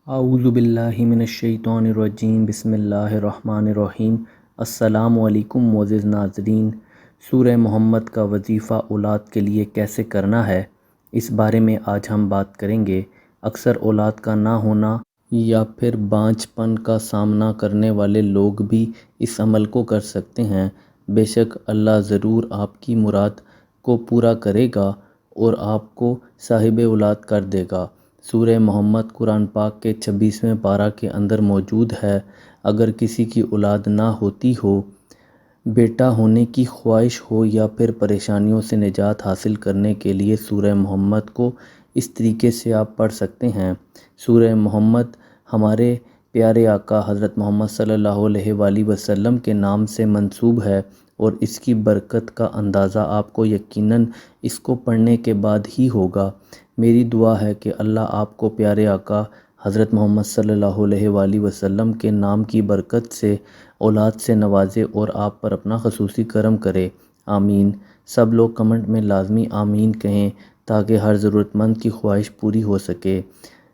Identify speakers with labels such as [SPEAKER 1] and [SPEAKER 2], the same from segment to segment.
[SPEAKER 1] اعوذ باللہ من الشیطان الرجیم، بسم اللہ الرحمن الرحیم۔ السلام علیکم معزز ناظرین، سورہ محمد کا وظیفہ اولاد کے لیے کیسے کرنا ہے، اس بارے میں آج ہم بات کریں گے۔ اکثر اولاد کا نہ ہونا یا پھر بانجھ پن کا سامنا کرنے والے لوگ بھی اس عمل کو کر سکتے ہیں۔ بے شک اللہ ضرور آپ کی مراد کو پورا کرے گا اور آپ کو صاحب اولاد کر دے گا۔ سورہ محمد قرآن پاک کے 26ویں پارہ کے اندر موجود ہے۔ اگر کسی کی اولاد نہ ہوتی ہو، بیٹا ہونے کی خواہش ہو یا پھر پریشانیوں سے نجات حاصل کرنے کے لیے سورہ محمد کو اس طریقے سے آپ پڑھ سکتے ہیں۔ سورہ محمد ہمارے پیارے آقا حضرت محمد صلی اللہ علیہ وآلہ وسلم کے نام سے منسوب ہے اور اس کی برکت کا اندازہ آپ کو یقیناً اس کو پڑھنے کے بعد ہی ہوگا۔ میری دعا ہے کہ اللہ آپ کو پیارے آقا حضرت محمد صلی اللہ علیہ وآلہ وسلم کے نام کی برکت سے اولاد سے نوازے اور آپ پر اپنا خصوصی کرم کرے، آمین۔ سب لوگ کمنٹ میں لازمی آمین کہیں تاکہ ہر ضرورت مند کی خواہش پوری ہو سکے۔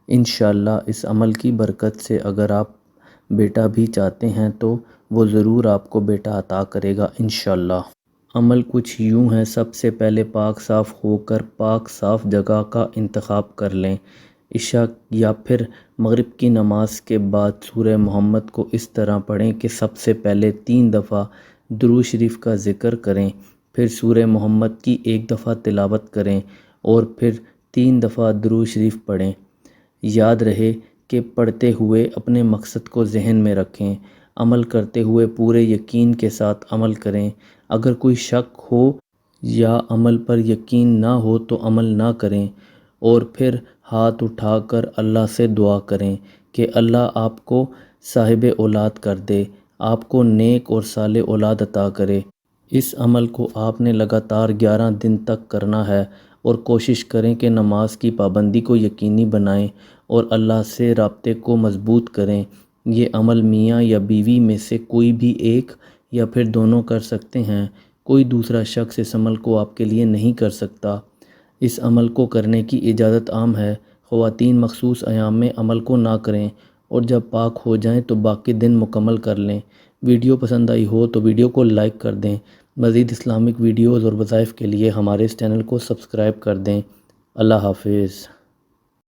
[SPEAKER 1] انشاءاللہ اس عمل کی برکت سے اگر آپ بیٹا بھی چاہتے ہیں تو وہ ضرور آپ کو بیٹا عطا کرے گا انشاءاللہ۔ عمل کچھ یوں ہے، سب سے پہلے پاک صاف ہو کر پاک صاف جگہ کا انتخاب کر لیں۔ عشاء یا پھر مغرب کی نماز کے بعد سورہ محمد کو اس طرح پڑھیں کہ سب سے پہلے 3 دفعہ درود شریف کا ذکر کریں، پھر سورہ محمد کی 1 دفعہ تلاوت کریں اور پھر 3 دفعہ درود شریف پڑھیں۔ یاد رہے کہ پڑھتے ہوئے اپنے مقصد کو ذہن میں رکھیں، عمل کرتے ہوئے پورے یقین کے ساتھ عمل کریں۔ اگر کوئی شک ہو یا عمل پر یقین نہ ہو تو عمل نہ کریں اور پھر ہاتھ اٹھا کر اللہ سے دعا کریں کہ اللہ آپ کو صاحب اولاد کر دے، آپ کو نیک اور صالح اولاد عطا کرے۔ اس عمل کو آپ نے لگاتار 11 دن تک کرنا ہے اور کوشش کریں کہ نماز کی پابندی کو یقینی بنائیں اور اللہ سے رابطے کو مضبوط کریں۔ یہ عمل میاں یا بیوی میں سے کوئی بھی ایک یا پھر دونوں کر سکتے ہیں، کوئی دوسرا شخص اس عمل کو آپ کے لیے نہیں کر سکتا۔ اس عمل کو کرنے کی اجازت عام ہے، خواتین مخصوص ایام میں عمل کو نہ کریں اور جب پاک ہو جائیں تو باقی دن مکمل کر لیں۔ ویڈیو پسند آئی ہو تو ویڈیو کو لائک کر دیں۔ مزید اسلامک ویڈیوز اور وظائف کے لیے ہمارے اس چینل کو سبسکرائب کر دیں۔ اللہ حافظ۔